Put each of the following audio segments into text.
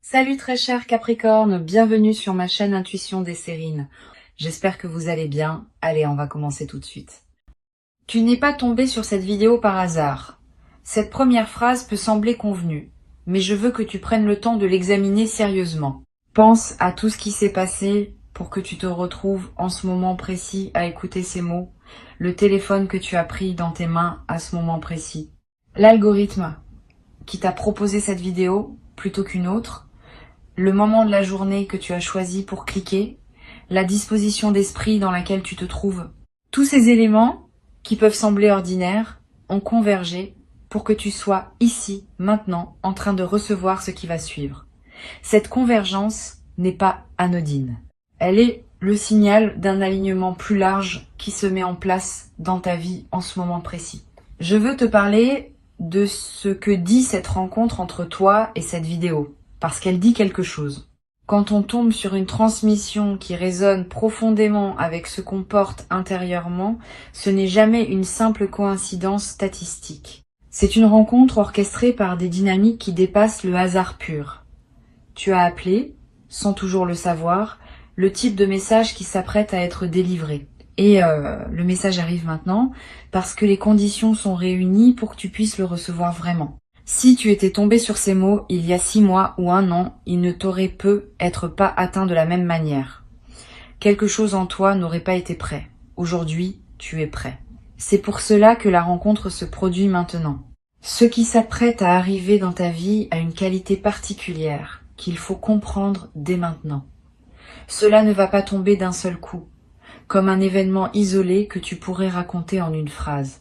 Salut très cher Capricorne, bienvenue sur ma chaîne Intuition des Sérines. J'espère que vous allez bien. Allez, on va commencer tout de suite. Tu n'es pas tombé sur cette vidéo par hasard. Cette première phrase peut sembler convenue, mais je veux que tu prennes le temps de l'examiner sérieusement. Pense à tout ce qui s'est passé pour que tu te retrouves en ce moment précis à écouter ces mots, le téléphone que tu as pris dans tes mains à ce moment précis, l'algorithme qui t'a proposé cette vidéo plutôt qu'une autre, le moment de la journée que tu as choisi pour cliquer, la disposition d'esprit dans laquelle tu te trouves. Tous ces éléments, qui peuvent sembler ordinaires, ont convergé pour que tu sois ici, maintenant, en train de recevoir ce qui va suivre. Cette convergence n'est pas anodine. Elle est le signal d'un alignement plus large qui se met en place dans ta vie en ce moment précis. Je veux te parler de ce que dit cette rencontre entre toi et cette vidéo, parce qu'elle dit quelque chose. Quand on tombe sur une transmission qui résonne profondément avec ce qu'on porte intérieurement, ce n'est jamais une simple coïncidence statistique. C'est une rencontre orchestrée par des dynamiques qui dépassent le hasard pur. Tu as appelé, sans toujours le savoir, le type de message qui s'apprête à être délivré. Et le message arrive maintenant parce que les conditions sont réunies pour que tu puisses le recevoir vraiment. Si tu étais tombé sur ces mots il y a 6 mois ou 1 an, il ne t'aurait peut être pas atteint de la même manière. Quelque chose en toi n'aurait pas été prêt. Aujourd'hui, tu es prêt. C'est pour cela que la rencontre se produit maintenant. Ce qui s'apprête à arriver dans ta vie a une qualité particulière qu'il faut comprendre dès maintenant. Cela ne va pas tomber d'un seul coup, comme un événement isolé que tu pourrais raconter en une phrase.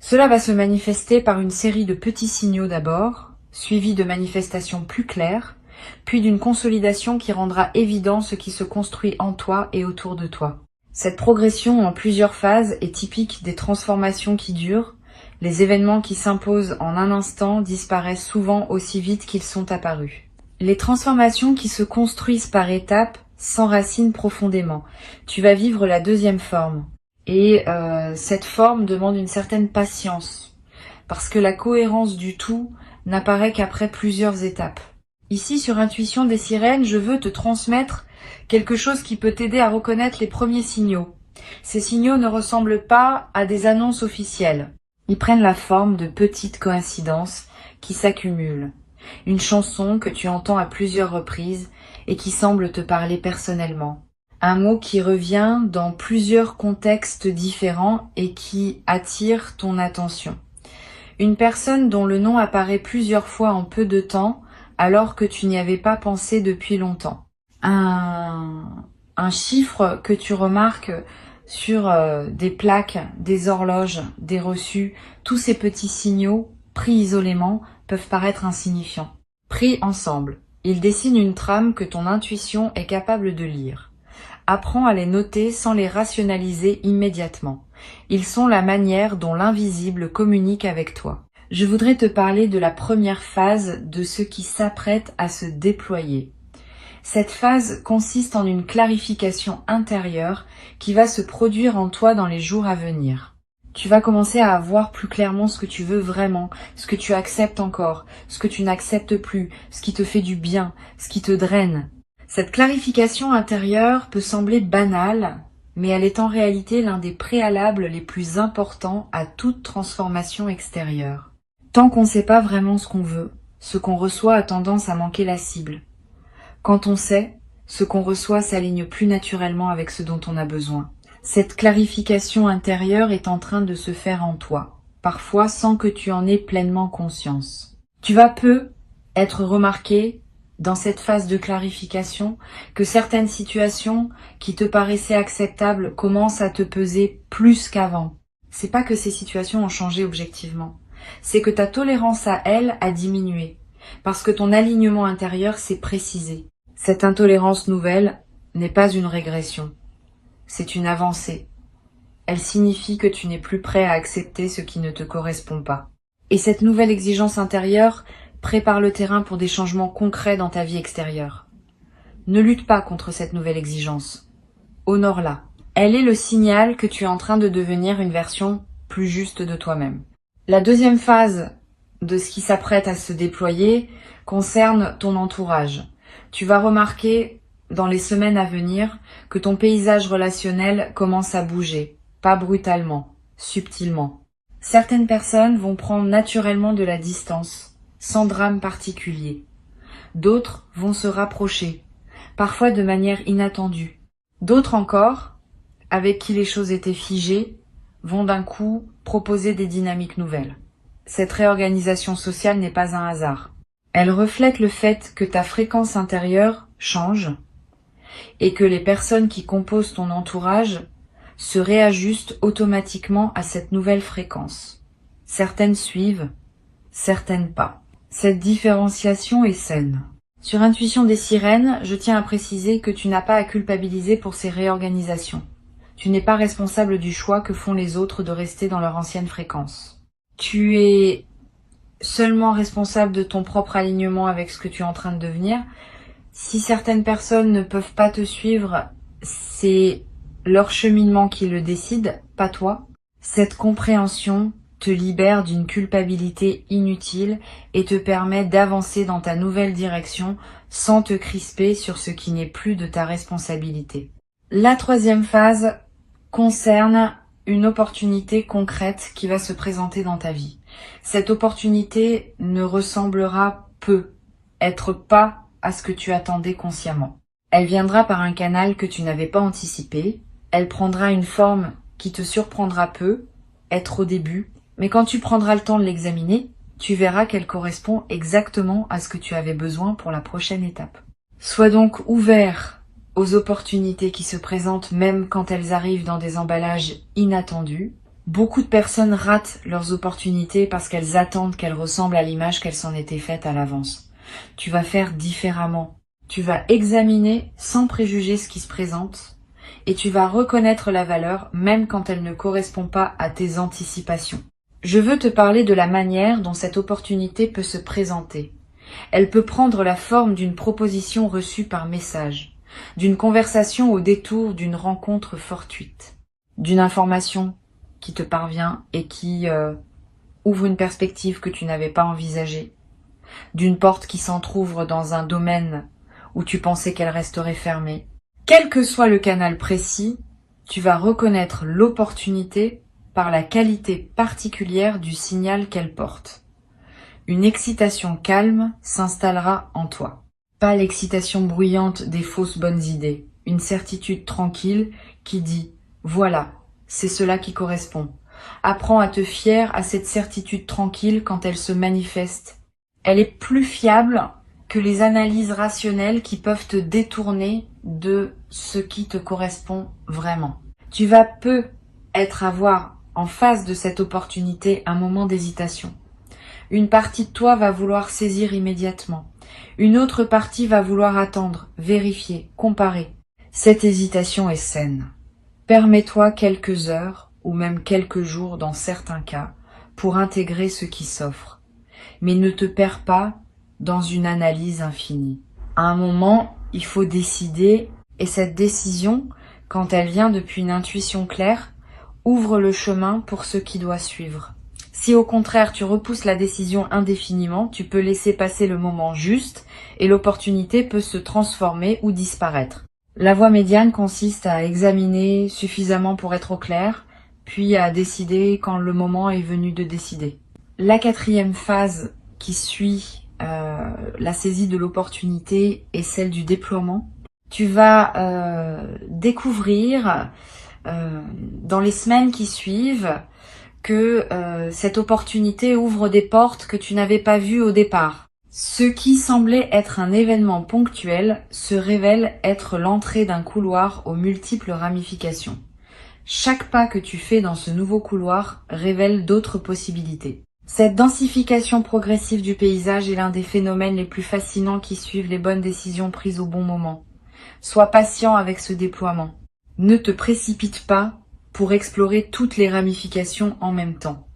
Cela va se manifester par une série de petits signaux d'abord, suivis de manifestations plus claires, puis d'une consolidation qui rendra évident ce qui se construit en toi et autour de toi. Cette progression en plusieurs phases est typique des transformations qui durent. Les événements qui s'imposent en un instant disparaissent souvent aussi vite qu'ils sont apparus. Les transformations qui se construisent par étapes s'enracinent profondément. Tu vas vivre la deuxième forme. Et cette forme demande une certaine patience, parce que la cohérence du tout n'apparaît qu'après plusieurs étapes. Ici, sur Intuition des Sirènes, je veux te transmettre quelque chose qui peut t'aider à reconnaître les premiers signaux. Ces signaux ne ressemblent pas à des annonces officielles. Ils prennent la forme de petites coïncidences qui s'accumulent. Une chanson que tu entends à plusieurs reprises et qui semble te parler personnellement. Un mot qui revient dans plusieurs contextes différents et qui attire ton attention. Une personne dont le nom apparaît plusieurs fois en peu de temps alors que tu n'y avais pas pensé depuis longtemps. Un chiffre que tu remarques sur des plaques, des horloges, des reçus. Tous ces petits signaux, pris isolément, peuvent paraître insignifiants. Pris ensemble, ils dessinent une trame que ton intuition est capable de lire. Apprends à les noter sans les rationaliser immédiatement. Ils sont la manière dont l'invisible communique avec toi. Je voudrais te parler de la première phase de ce qui s'apprête à se déployer. Cette phase consiste en une clarification intérieure qui va se produire en toi dans les jours à venir. Tu vas commencer à voir plus clairement ce que tu veux vraiment, ce que tu acceptes encore, ce que tu n'acceptes plus, ce qui te fait du bien, ce qui te draine. Cette clarification intérieure peut sembler banale, mais elle est en réalité l'un des préalables les plus importants à toute transformation extérieure. Tant qu'on ne sait pas vraiment ce qu'on veut, ce qu'on reçoit a tendance à manquer la cible. Quand on sait, ce qu'on reçoit s'aligne plus naturellement avec ce dont on a besoin. Cette clarification intérieure est en train de se faire en toi, parfois sans que tu en aies pleinement conscience. Tu vas peu être remarqué dans cette phase de clarification, que certaines situations qui te paraissaient acceptables commencent à te peser plus qu'avant. C'est pas que ces situations ont changé objectivement. C'est que ta tolérance à elles a diminué. Parce que ton alignement intérieur s'est précisé. Cette intolérance nouvelle n'est pas une régression. C'est une avancée. Elle signifie que tu n'es plus prêt à accepter ce qui ne te correspond pas. Et cette nouvelle exigence intérieure prépare le terrain pour des changements concrets dans ta vie extérieure. Ne lutte pas contre cette nouvelle exigence. Honore-la. Elle est le signal que tu es en train de devenir une version plus juste de toi-même. La deuxième phase de ce qui s'apprête à se déployer concerne ton entourage. Tu vas remarquer dans les semaines à venir que ton paysage relationnel commence à bouger, pas brutalement, subtilement. Certaines personnes vont prendre naturellement de la distance, sans drame particulier. D'autres vont se rapprocher, parfois de manière inattendue. D'autres encore, avec qui les choses étaient figées, vont d'un coup proposer des dynamiques nouvelles. Cette réorganisation sociale n'est pas un hasard. Elle reflète le fait que ta fréquence intérieure change et que les personnes qui composent ton entourage se réajustent automatiquement à cette nouvelle fréquence. Certaines suivent, certaines pas. Cette différenciation est saine. Sur Intuition des sirènes, je tiens à préciser que tu n'as pas à culpabiliser pour ces réorganisations. Tu n'es pas responsable du choix que font les autres de rester dans leur ancienne fréquence. Tu es seulement responsable de ton propre alignement avec ce que tu es en train de devenir. Si certaines personnes ne peuvent pas te suivre, c'est leur cheminement qui le décide, pas toi. Cette compréhension te libère d'une culpabilité inutile et te permet d'avancer dans ta nouvelle direction sans te crisper sur ce qui n'est plus de ta responsabilité. La troisième phase concerne une opportunité concrète qui va se présenter dans ta vie. Cette opportunité ne ressemblera être pas à ce que tu attendais consciemment. Elle viendra par un canal que tu n'avais pas anticipé. Elle prendra une forme qui te surprendra peu, être au début, mais quand tu prendras le temps de l'examiner, tu verras qu'elle correspond exactement à ce que tu avais besoin pour la prochaine étape. Sois donc ouvert aux opportunités qui se présentent même quand elles arrivent dans des emballages inattendus. Beaucoup de personnes ratent leurs opportunités parce qu'elles attendent qu'elles ressemblent à l'image qu'elles s'en étaient faites à l'avance. Tu vas faire différemment. Tu vas examiner sans préjuger ce qui se présente et tu vas reconnaître la valeur même quand elle ne correspond pas à tes anticipations. Je veux te parler de la manière dont cette opportunité peut se présenter. Elle peut prendre la forme d'une proposition reçue par message, d'une conversation au détour d'une rencontre fortuite, d'une information qui te parvient et qui ouvre une perspective que tu n'avais pas envisagée, d'une porte qui s'entrouvre dans un domaine où tu pensais qu'elle resterait fermée. Quel que soit le canal précis, tu vas reconnaître l'opportunité par la qualité particulière du signal qu'elle porte. Une excitation calme s'installera en toi. Pas l'excitation bruyante des fausses bonnes idées, une certitude tranquille qui dit « Voilà, c'est cela qui correspond ». Apprends à te fier à cette certitude tranquille quand elle se manifeste. Elle est plus fiable que les analyses rationnelles qui peuvent te détourner de ce qui te correspond vraiment. Tu vas avoir en face de cette opportunité un moment d'hésitation. Une partie de toi va vouloir saisir immédiatement. Une autre partie va vouloir attendre, vérifier, comparer. Cette hésitation est saine. Permets-toi quelques heures ou même quelques jours dans certains cas pour intégrer ce qui s'offre. Mais ne te perds pas dans une analyse infinie. À un moment, il faut décider et cette décision, quand elle vient depuis une intuition claire, ouvre le chemin pour ce qui doit suivre. Si au contraire tu repousses la décision indéfiniment, tu peux laisser passer le moment juste et l'opportunité peut se transformer ou disparaître. La voie médiane consiste à examiner suffisamment pour être au clair, puis à décider quand le moment est venu de décider. La quatrième phase qui suit la saisie de l'opportunité est celle du déploiement. Tu vas découvrir dans les semaines qui suivent que cette opportunité ouvre des portes que tu n'avais pas vues au départ. Ce qui semblait être un événement ponctuel se révèle être l'entrée d'un couloir aux multiples ramifications. Chaque pas que tu fais dans ce nouveau couloir révèle d'autres possibilités. Cette densification progressive du paysage est l'un des phénomènes les plus fascinants qui suivent les bonnes décisions prises au bon moment. Sois patient avec ce déploiement. Ne te précipite pas pour explorer toutes les ramifications en même temps.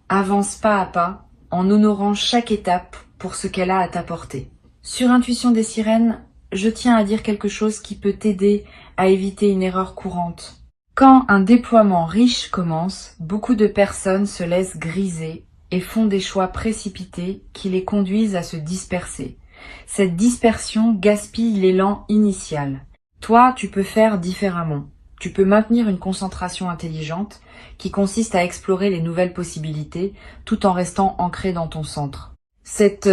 Avance pas à pas en honorant chaque étape pour ce qu'elle a à t'apporter. Sur Intuition des sirènes, je tiens à dire quelque chose qui peut t'aider à éviter une erreur courante. Quand un déploiement riche commence, beaucoup de personnes se laissent griser et font des choix précipités qui les conduisent à se disperser. Cette dispersion gaspille l'élan initial. Toi, tu peux faire différemment. Tu peux maintenir une concentration intelligente qui consiste à explorer les nouvelles possibilités tout en restant ancré dans ton centre. Cette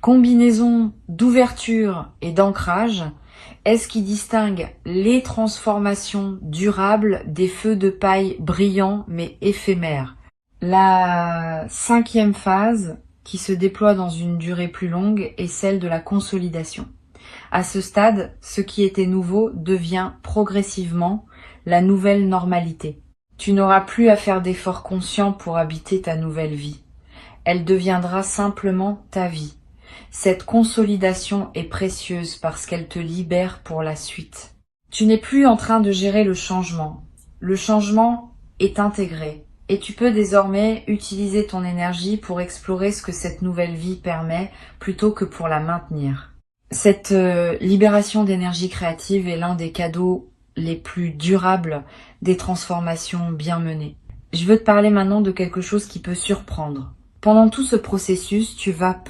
combinaison d'ouverture et d'ancrage est ce qui distingue les transformations durables des feux de paille brillants mais éphémères. La 5e phase, qui se déploie dans une durée plus longue, est celle de la consolidation. À ce stade, ce qui était nouveau devient progressivement la nouvelle normalité. Tu n'auras plus à faire d'efforts conscients pour habiter ta nouvelle vie. Elle deviendra simplement ta vie. Cette consolidation est précieuse parce qu'elle te libère pour la suite. Tu n'es plus en train de gérer le changement. Le changement est intégré et tu peux désormais utiliser ton énergie pour explorer ce que cette nouvelle vie permet plutôt que pour la maintenir. Cette libération d'énergie créative est l'un des cadeaux les plus durables des transformations bien menées. Je veux te parler maintenant de quelque chose qui peut surprendre. Pendant tout ce processus, tu vas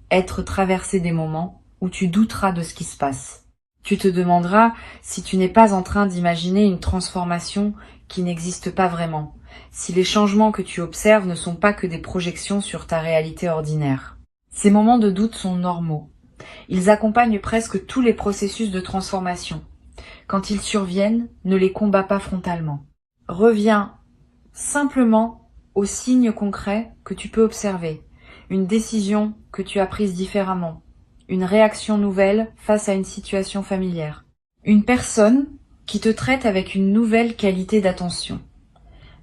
être traversé des moments où tu douteras de ce qui se passe. Tu te demanderas si tu n'es pas en train d'imaginer une transformation qui n'existe pas vraiment, si les changements que tu observes ne sont pas que des projections sur ta réalité ordinaire. Ces moments de doute sont normaux. Ils accompagnent presque tous les processus de transformation. Quand ils surviennent, ne les combats pas frontalement. Reviens simplement aux signes concrets que tu peux observer. Une décision que tu as prise différemment. Une réaction nouvelle face à une situation familière. Une personne qui te traite avec une nouvelle qualité d'attention.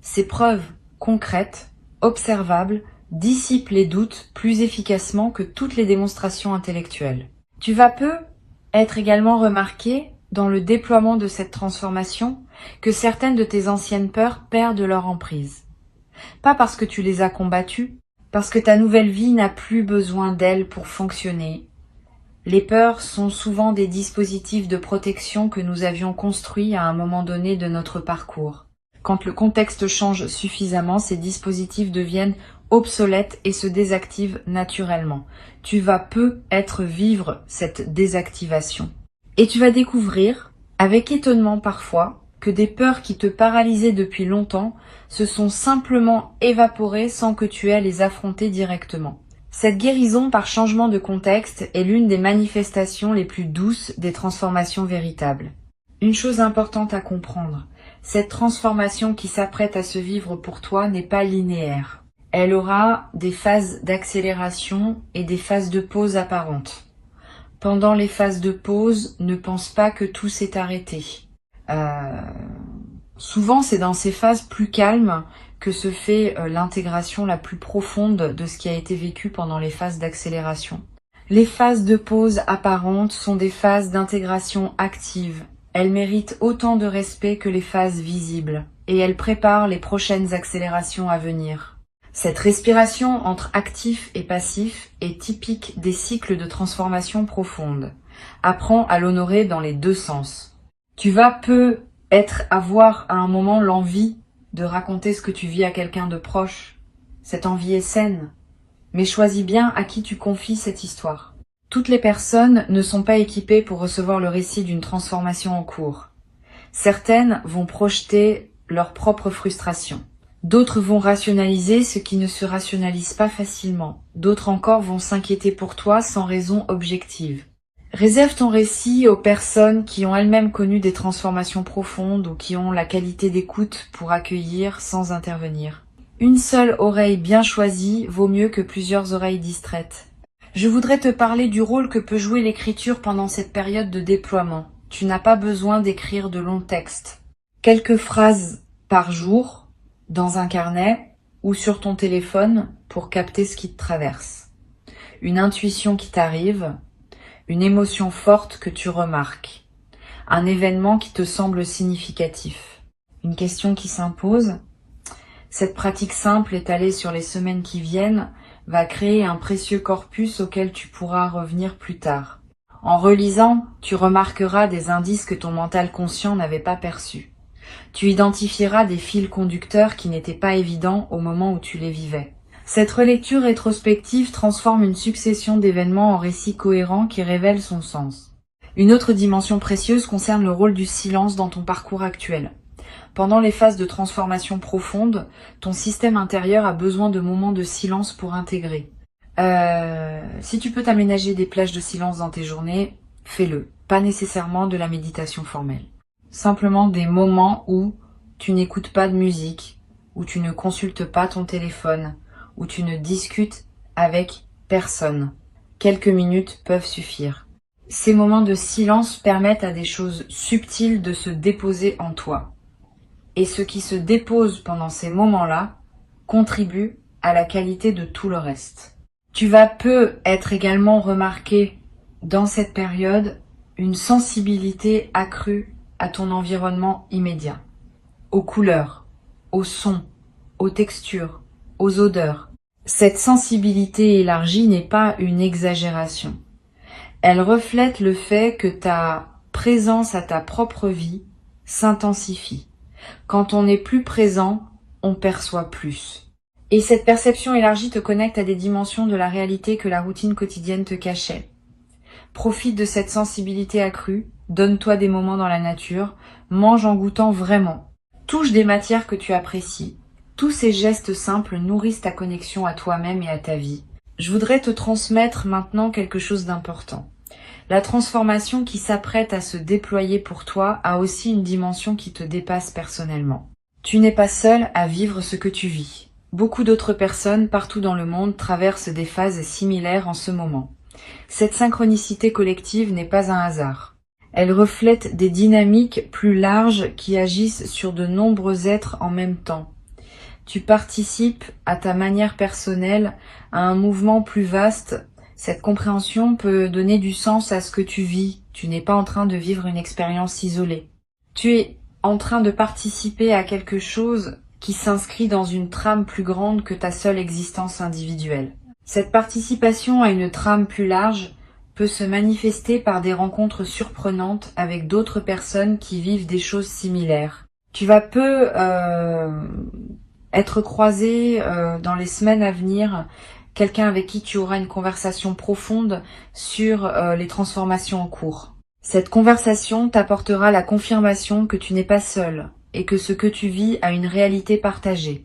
Ces preuves concrètes, observables, dissipent les doutes plus efficacement que toutes les démonstrations intellectuelles. Tu vas être également remarqué dans le déploiement de cette transformation que certaines de tes anciennes peurs perdent leur emprise. Pas parce que tu les as combattues, parce que ta nouvelle vie n'a plus besoin d'elles pour fonctionner. Les peurs sont souvent des dispositifs de protection que nous avions construits à un moment donné de notre parcours. Quand le contexte change suffisamment, ces dispositifs deviennent obsolètes et se désactivent naturellement. Tu vas vivre cette désactivation. Et tu vas découvrir, avec étonnement parfois, que des peurs qui te paralysaient depuis longtemps se sont simplement évaporées sans que tu aies à les affronter directement. Cette guérison par changement de contexte est l'une des manifestations les plus douces des transformations véritables. Une chose importante à comprendre, cette transformation qui s'apprête à se vivre pour toi n'est pas linéaire. Elle aura des phases d'accélération et des phases de pause apparentes. Pendant les phases de pause, ne pense pas que tout s'est arrêté. Souvent, c'est dans ces phases plus calmes que se fait l'intégration la plus profonde de ce qui a été vécu pendant les phases d'accélération. Les phases de pause apparentes sont des phases d'intégration active. Elles méritent autant de respect que les phases visibles, et elles préparent les prochaines accélérations à venir. Cette respiration entre actif et passif est typique des cycles de transformation profonde. Apprends à l'honorer dans les deux sens. Tu vas avoir à un moment l'envie de raconter ce que tu vis à quelqu'un de proche. Cette envie est saine, mais choisis bien à qui tu confies cette histoire. Toutes les personnes ne sont pas équipées pour recevoir le récit d'une transformation en cours. Certaines vont projeter leur propre frustration. D'autres vont rationaliser ce qui ne se rationalise pas facilement. D'autres encore vont s'inquiéter pour toi sans raison objective. Réserve ton récit aux personnes qui ont elles-mêmes connu des transformations profondes ou qui ont la qualité d'écoute pour accueillir sans intervenir. Une seule oreille bien choisie vaut mieux que plusieurs oreilles distraites. Je voudrais te parler du rôle que peut jouer l'écriture pendant cette période de déploiement. Tu n'as pas besoin d'écrire de longs textes. Quelques phrases par jour, dans un carnet ou sur ton téléphone pour capter ce qui te traverse. Une intuition qui t'arrive, une émotion forte que tu remarques, un événement qui te semble significatif, une question qui s'impose. Cette pratique simple étalée sur les semaines qui viennent va créer un précieux corpus auquel tu pourras revenir plus tard. En relisant, tu remarqueras des indices que ton mental conscient n'avait pas perçus. Tu identifieras des fils conducteurs qui n'étaient pas évidents au moment où tu les vivais. Cette relecture rétrospective transforme une succession d'événements en récits cohérents qui révèlent son sens. Une autre dimension précieuse concerne le rôle du silence dans ton parcours actuel. Pendant les phases de transformation profonde, ton système intérieur a besoin de moments de silence pour intégrer. Si tu peux t'aménager des plages de silence dans tes journées, fais-le. Pas nécessairement de la méditation formelle. Simplement des moments où tu n'écoutes pas de musique, où tu ne consultes pas ton téléphone, où tu ne discutes avec personne. Quelques minutes peuvent suffire. Ces moments de silence permettent à des choses subtiles de se déposer en toi. Et ce qui se dépose pendant ces moments-là contribue à la qualité de tout le reste. Tu vas peu être également remarqué dans cette période une sensibilité accrue à ton environnement immédiat, aux couleurs, aux sons, aux textures, aux odeurs. Cette sensibilité élargie n'est pas une exagération. Elle reflète le fait que ta présence à ta propre vie s'intensifie. Quand on est plus présent, on perçoit plus. Et cette perception élargie te connecte à des dimensions de la réalité que la routine quotidienne te cachait. Profite de cette sensibilité accrue, donne-toi des moments dans la nature, mange en goûtant vraiment. Touche des matières que tu apprécies. Tous ces gestes simples nourrissent ta connexion à toi-même et à ta vie. Je voudrais te transmettre maintenant quelque chose d'important. La transformation qui s'apprête à se déployer pour toi a aussi une dimension qui te dépasse personnellement. Tu n'es pas seul à vivre ce que tu vis. Beaucoup d'autres personnes partout dans le monde traversent des phases similaires en ce moment. Cette synchronicité collective n'est pas un hasard. Elle reflète des dynamiques plus larges qui agissent sur de nombreux êtres en même temps. Tu participes à ta manière personnelle à un mouvement plus vaste. Cette compréhension peut donner du sens à ce que tu vis. Tu n'es pas en train de vivre une expérience isolée. Tu es en train de participer à quelque chose qui s'inscrit dans une trame plus grande que ta seule existence individuelle. Cette participation à une trame plus large peut se manifester par des rencontres surprenantes avec d'autres personnes qui vivent des choses similaires. Tu vas peu être croisé dans les semaines à venir quelqu'un avec qui tu auras une conversation profonde sur les transformations en cours. Cette conversation t'apportera la confirmation que tu n'es pas seul et que ce que tu vis a une réalité partagée.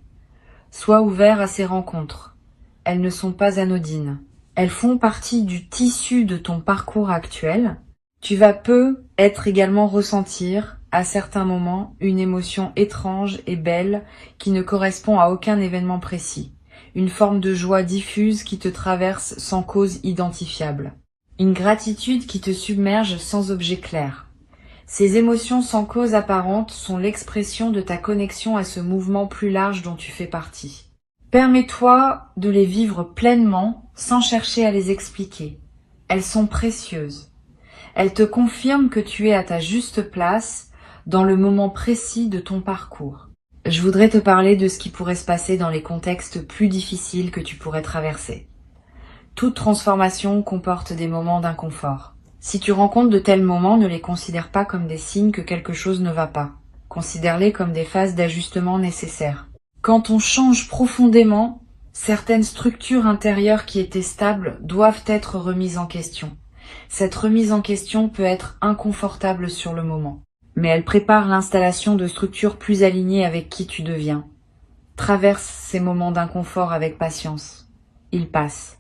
Sois ouvert à ces rencontres. Elles ne sont pas anodines. Elles font partie du tissu de ton parcours actuel. Tu vas peu être également ressentir, à certains moments, une émotion étrange et belle qui ne correspond à aucun événement précis. Une forme de joie diffuse qui te traverse sans cause identifiable. Une gratitude qui te submerge sans objet clair. Ces émotions sans cause apparente sont l'expression de ta connexion à ce mouvement plus large dont tu fais partie. Permets-toi de les vivre pleinement sans chercher à les expliquer. Elles sont précieuses. Elles te confirment que tu es à ta juste place dans le moment précis de ton parcours. Je voudrais te parler de ce qui pourrait se passer dans les contextes plus difficiles que tu pourrais traverser. Toute transformation comporte des moments d'inconfort. Si tu rencontres de tels moments, ne les considère pas comme des signes que quelque chose ne va pas. Considère-les comme des phases d'ajustement nécessaires. Quand on change profondément, certaines structures intérieures qui étaient stables doivent être remises en question. Cette remise en question peut être inconfortable sur le moment, mais elle prépare l'installation de structures plus alignées avec qui tu deviens. Traverse ces moments d'inconfort avec patience. Ils passent.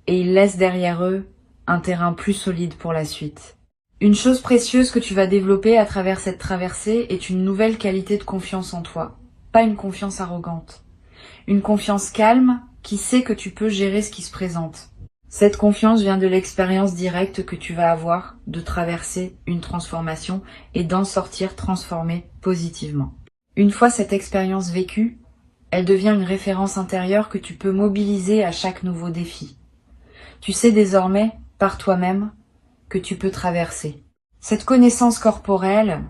Et ils laissent derrière eux un terrain plus solide pour la suite. Une chose précieuse que tu vas développer à travers cette traversée est une nouvelle qualité de confiance en toi. Pas une confiance arrogante. Une confiance calme qui sait que tu peux gérer ce qui se présente. Cette confiance vient de l'expérience directe que tu vas avoir de traverser une transformation et d'en sortir transformé positivement. Une fois cette expérience vécue, elle devient une référence intérieure que tu peux mobiliser à chaque nouveau défi. Tu sais désormais, par toi-même, que tu peux traverser. Cette connaissance corporelle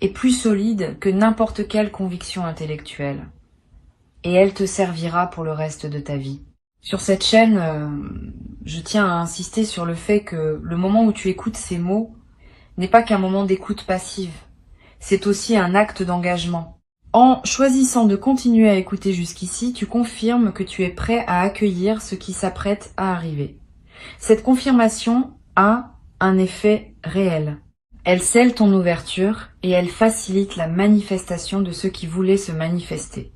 est plus solide que n'importe quelle conviction intellectuelle. Et elle te servira pour le reste de ta vie. Sur cette chaîne, je tiens à insister sur le fait que le moment où tu écoutes ces mots n'est pas qu'un moment d'écoute passive. C'est aussi un acte d'engagement. En choisissant de continuer à écouter jusqu'ici, tu confirmes que tu es prêt à accueillir ce qui s'apprête à arriver. Cette confirmation a un effet réel. Elle scelle ton ouverture et elle facilite la manifestation de ce qui voulait se manifester.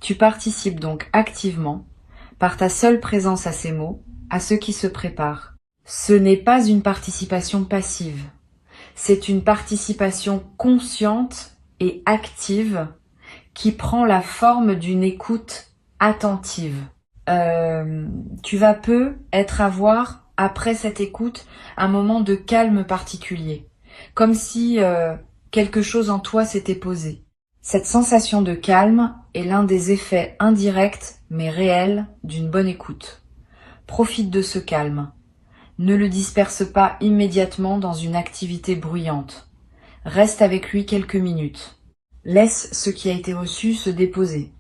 Tu participes donc activement, par ta seule présence à ces mots, à ce qui se prépare. Ce n'est pas une participation passive, c'est une participation consciente et active qui prend la forme d'une écoute attentive. Tu vas avoir, après cette écoute, un moment de calme particulier, comme si quelque chose en toi s'était posé. Cette sensation de calme est l'un des effets indirects mais réels d'une bonne écoute. Profite de ce calme. Ne le disperse pas immédiatement dans une activité bruyante. Reste avec lui quelques minutes. Laisse ce qui a été reçu se déposer.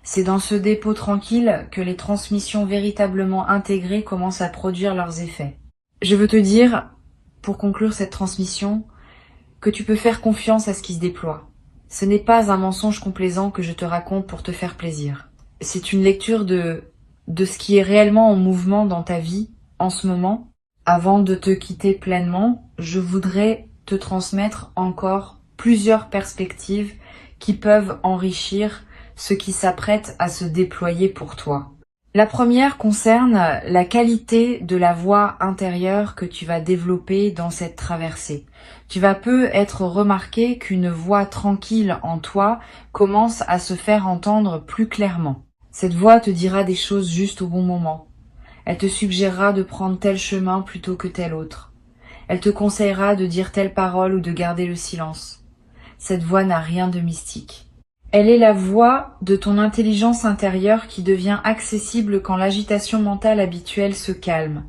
C'est dans ce dépôt tranquille que les transmissions véritablement intégrées commencent à produire leurs effets. Je veux te dire, pour conclure cette transmission, que tu peux faire confiance à ce qui se déploie. Ce n'est pas un mensonge complaisant que je te raconte pour te faire plaisir. C'est une lecture de ce qui est réellement en mouvement dans ta vie en ce moment. Avant de te quitter pleinement, je voudrais te transmettre encore plusieurs perspectives qui peuvent enrichir ce qui s'apprête à se déployer pour toi. La première concerne la qualité de la voix intérieure que tu vas développer dans cette traversée. Tu vas être remarqué qu'une voix tranquille en toi commence à se faire entendre plus clairement. Cette voix te dira des choses juste au bon moment. Elle te suggérera de prendre tel chemin plutôt que tel autre. Elle te conseillera de dire telle parole ou de garder le silence. Cette voix n'a rien de mystique. Elle est la voix de ton intelligence intérieure qui devient accessible quand l'agitation mentale habituelle se calme.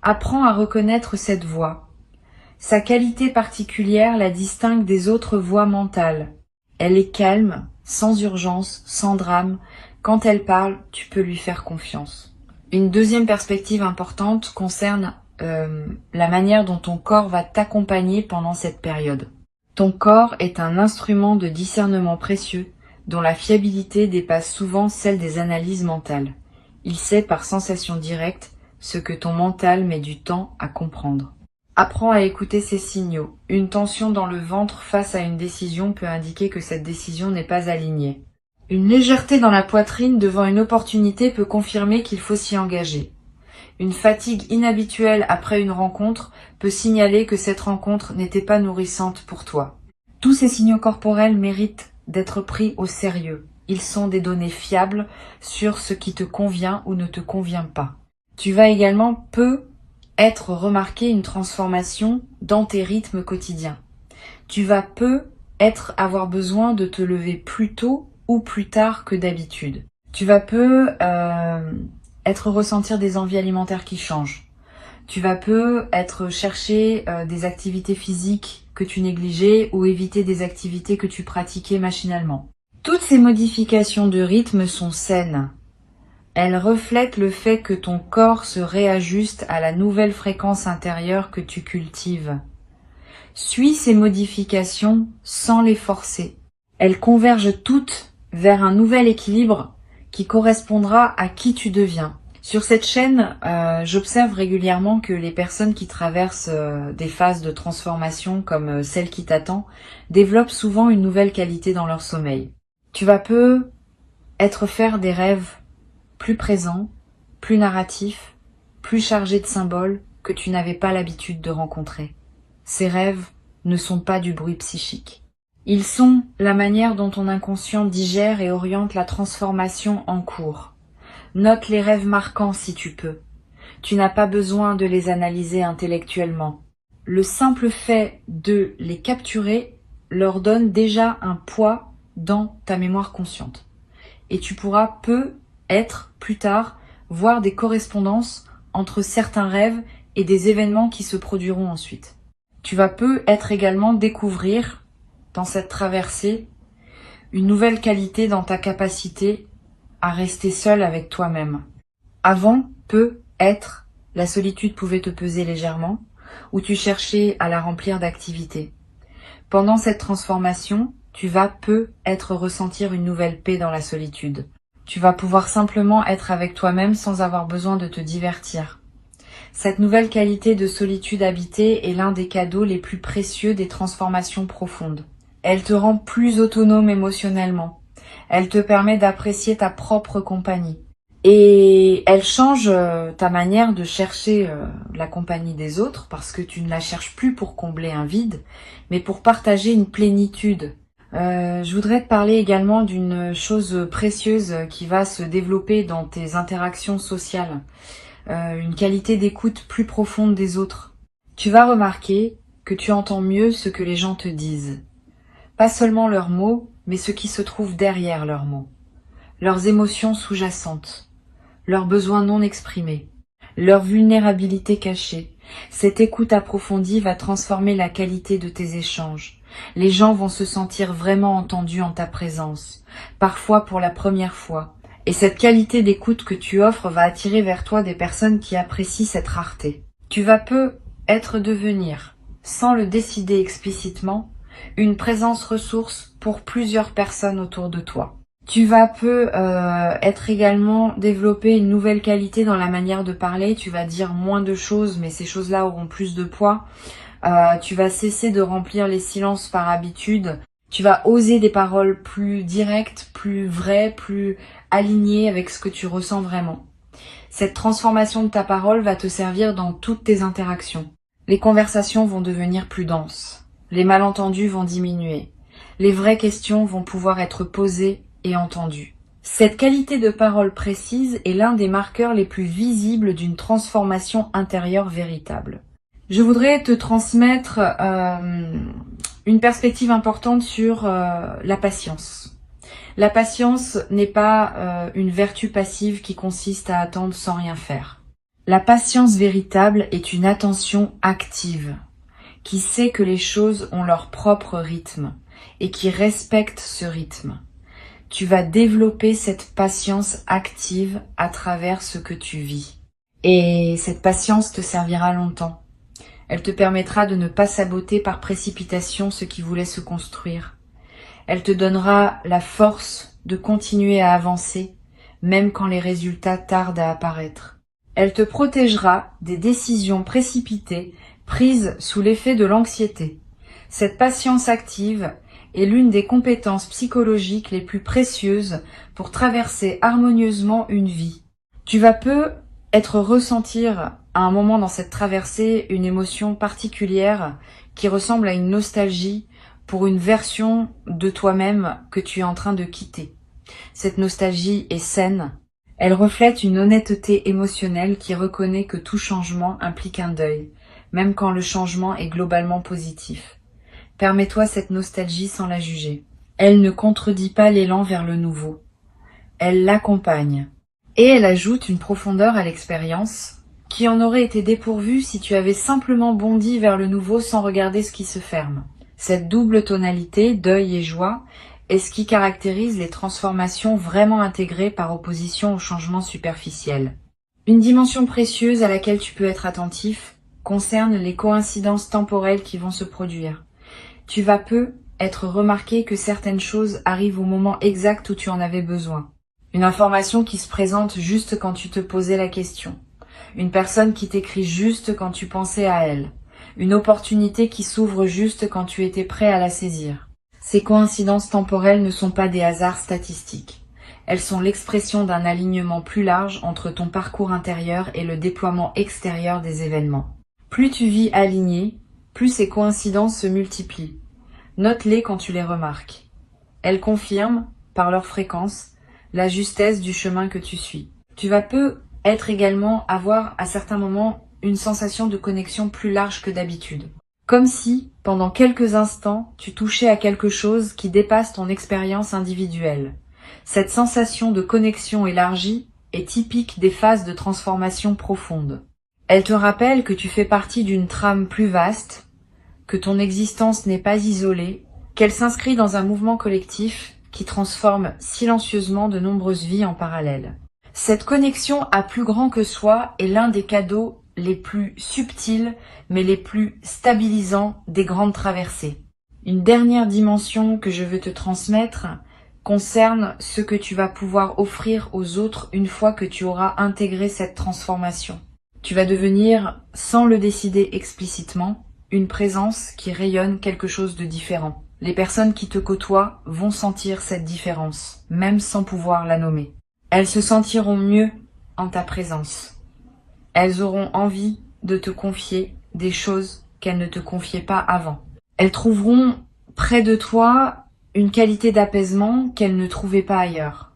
Apprends à reconnaître cette voix. Sa qualité particulière la distingue des autres voix mentales. Elle est calme, sans urgence, sans drame. Quand elle parle, tu peux lui faire confiance. Une deuxième perspective importante concerne la manière dont ton corps va t'accompagner pendant cette période. Ton corps est un instrument de discernement précieux dont la fiabilité dépasse souvent celle des analyses mentales. Il sait par sensation directe ce que ton mental met du temps à comprendre. Apprends à écouter ces signaux. Une tension dans le ventre face à une décision peut indiquer que cette décision n'est pas alignée. Une légèreté dans la poitrine devant une opportunité peut confirmer qu'il faut s'y engager. Une fatigue inhabituelle après une rencontre peut signaler que cette rencontre n'était pas nourrissante pour toi. Tous ces signaux corporels méritent d'être pris au sérieux. Ils sont des données fiables sur ce qui te convient ou ne te convient pas. Tu vas également être remarqué une transformation dans tes rythmes quotidiens. Tu vas avoir besoin de te lever plus tôt ou plus tard que d'habitude. Tu vas ressentir des envies alimentaires qui changent. Tu vas chercher des activités physiques que tu négligeais ou éviter des activités que tu pratiquais machinalement. Toutes ces modifications de rythme sont saines. Elles reflètent le fait que ton corps se réajuste à la nouvelle fréquence intérieure que tu cultives. Suis ces modifications sans les forcer. Elles convergent toutes vers un nouvel équilibre qui correspondra à qui tu deviens. Sur cette chaîne, j'observe régulièrement que les personnes qui traversent des phases de transformation comme celle qui t'attend développent souvent une nouvelle qualité dans leur sommeil. Tu vas faire des rêves plus présents, plus narratifs, plus chargés de symboles que tu n'avais pas l'habitude de rencontrer. Ces rêves ne sont pas du bruit psychique. Ils sont la manière dont ton inconscient digère et oriente la transformation en cours. Note les rêves marquants si tu peux. Tu n'as pas besoin de les analyser intellectuellement. Le simple fait de les capturer leur donne déjà un poids dans ta mémoire consciente. Et tu pourras plus tard, voir des correspondances entre certains rêves et des événements qui se produiront ensuite. Tu vas également découvrir, dans cette traversée, une nouvelle qualité dans ta capacité à rester seul avec toi-même. Avant, la solitude pouvait te peser légèrement, ou tu cherchais à la remplir d'activités. Pendant cette transformation, tu vas peut-être ressentir une nouvelle paix dans la solitude. Tu vas pouvoir simplement être avec toi-même sans avoir besoin de te divertir. Cette nouvelle qualité de solitude habitée est l'un des cadeaux les plus précieux des transformations profondes. Elle te rend plus autonome émotionnellement. Elle te permet d'apprécier ta propre compagnie. Et elle change ta manière de chercher la compagnie des autres parce que tu ne la cherches plus pour combler un vide, mais pour partager une plénitude. Je voudrais te parler également d'une chose précieuse qui va se développer dans tes interactions sociales. Une qualité d'écoute plus profonde des autres. Tu vas remarquer que tu entends mieux ce que les gens te disent. Pas seulement leurs mots, mais ce qui se trouve derrière leurs mots. Leurs émotions sous-jacentes, leurs besoins non exprimés, leur vulnérabilité cachée. Cette écoute approfondie va transformer la qualité de tes échanges. Les gens vont se sentir vraiment entendus en ta présence, parfois pour la première fois. Et cette qualité d'écoute que tu offres va attirer vers toi des personnes qui apprécient cette rareté. Tu vas peut-être devenir, sans le décider explicitement, une présence ressource pour plusieurs personnes autour de toi. Tu vas être également développer une nouvelle qualité dans la manière de parler. Tu vas dire moins de choses, mais ces choses-là auront plus de poids. Tu vas cesser de remplir les silences par habitude. Tu vas oser des paroles plus directes, plus vraies, plus alignées avec ce que tu ressens vraiment. Cette transformation de ta parole va te servir dans toutes tes interactions. Les conversations vont devenir plus denses. Les malentendus vont diminuer. Les vraies questions vont pouvoir être posées et entendues. Cette qualité de parole précise est l'un des marqueurs les plus visibles d'une transformation intérieure véritable. Je voudrais te transmettre une perspective importante sur la patience. La patience n'est pas une vertu passive qui consiste à attendre sans rien faire. La patience véritable est une attention active, qui sait que les choses ont leur propre rythme et qui respecte ce rythme. Tu vas développer cette patience active à travers ce que tu vis. Et cette patience te servira longtemps. Elle te permettra de ne pas saboter par précipitation ce qui voulait se construire. Elle te donnera la force de continuer à avancer, même quand les résultats tardent à apparaître. Elle te protégera des décisions précipitées prises sous l'effet de l'anxiété. Cette patience active est l'une des compétences psychologiques les plus précieuses pour traverser harmonieusement une vie. Tu vas peut-être ressentir à un moment dans cette traversée une émotion particulière qui ressemble à une nostalgie pour une version de toi-même que tu es en train de quitter. Cette nostalgie est saine. Elle reflète une honnêteté émotionnelle qui reconnaît que tout changement implique un deuil, même quand le changement est globalement positif. Permets-toi cette nostalgie sans la juger. Elle ne contredit pas l'élan vers le nouveau. Elle l'accompagne. Et elle ajoute une profondeur à l'expérience qui en aurait été dépourvue si tu avais simplement bondi vers le nouveau sans regarder ce qui se ferme. Cette double tonalité, deuil et joie, est ce qui caractérise les transformations vraiment intégrées par opposition au changement superficiel. Une dimension précieuse à laquelle tu peux être attentif concerne les coïncidences temporelles qui vont se produire. Tu vas être remarqué que certaines choses arrivent au moment exact où tu en avais besoin. Une information qui se présente juste quand tu te posais la question. Une personne qui t'écrit juste quand tu pensais à elle. Une opportunité qui s'ouvre juste quand tu étais prêt à la saisir. Ces coïncidences temporelles ne sont pas des hasards statistiques. Elles sont l'expression d'un alignement plus large entre ton parcours intérieur et le déploiement extérieur des événements. Plus tu vis aligné, plus ces coïncidences se multiplient. Note-les quand tu les remarques. Elles confirment, par leur fréquence, la justesse du chemin que tu suis. Tu vas peut-être également avoir à certains moments une sensation de connexion plus large que d'habitude. Comme si, pendant quelques instants, tu touchais à quelque chose qui dépasse ton expérience individuelle. Cette sensation de connexion élargie est typique des phases de transformation profonde. Elle te rappelle que tu fais partie d'une trame plus vaste, que ton existence n'est pas isolée, qu'elle s'inscrit dans un mouvement collectif qui transforme silencieusement de nombreuses vies en parallèle. Cette connexion à plus grand que soi est l'un des cadeaux les plus subtils mais les plus stabilisants des grandes traversées. Une dernière dimension que je veux te transmettre concerne ce que tu vas pouvoir offrir aux autres une fois que tu auras intégré cette transformation. Tu vas devenir, sans le décider explicitement, une présence qui rayonne quelque chose de différent. Les personnes qui te côtoient vont sentir cette différence, même sans pouvoir la nommer. Elles se sentiront mieux en ta présence. Elles auront envie de te confier des choses qu'elles ne te confiaient pas avant. Elles trouveront près de toi une qualité d'apaisement qu'elles ne trouvaient pas ailleurs.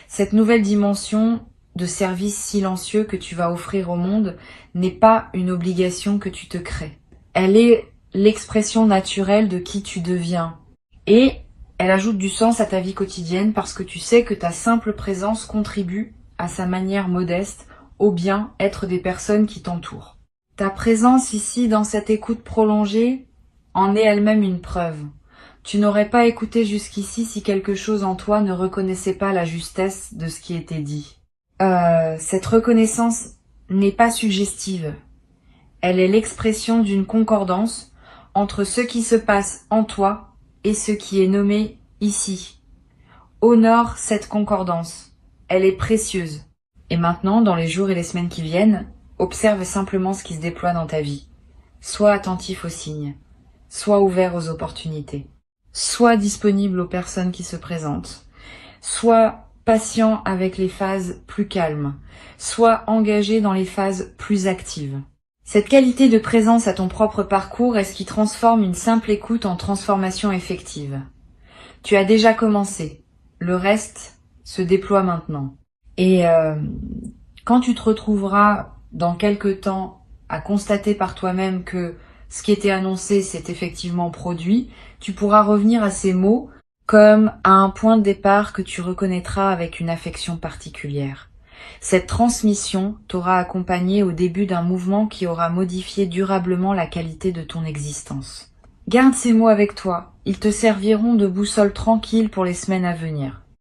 Cette nouvelle dimension de service silencieux que tu vas offrir au monde n'est pas une obligation que tu te crées. Elle est l'expression naturelle de qui tu deviens. Et elle ajoute du sens à ta vie quotidienne parce que tu sais que ta simple présence contribue, à sa manière modeste, au bien-être des personnes qui t'entourent. Ta présence ici, dans cette écoute prolongée, en est elle-même une preuve. Tu n'aurais pas écouté jusqu'ici si quelque chose en toi ne reconnaissait pas la justesse de ce qui était dit. Cette reconnaissance n'est pas suggestive. Elle est l'expression d'une concordance entre ce qui se passe en toi et ce qui est nommé ici. Honore cette concordance. Elle est précieuse. Et maintenant, dans les jours et les semaines qui viennent, observe simplement ce qui se déploie dans ta vie. Sois attentif aux signes. Sois ouvert aux opportunités. Sois disponible aux personnes qui se présentent. Sois patient avec les phases plus calmes. Sois engagé dans les phases plus actives. Cette qualité de présence à ton propre parcours est ce qui transforme une simple écoute en transformation effective. Tu as déjà commencé. Le reste se déploie maintenant. Et quand tu te retrouveras dans quelque temps à constater par toi-même que ce qui était annoncé s'est effectivement produit, tu pourras revenir à ces mots comme à un point de départ que tu reconnaîtras avec une affection particulière. Cette transmission t'aura accompagné au début d'un mouvement qui aura modifié durablement la qualité de ton existence. Garde ces mots avec toi, ils te serviront de boussole tranquille pour les semaines à venir.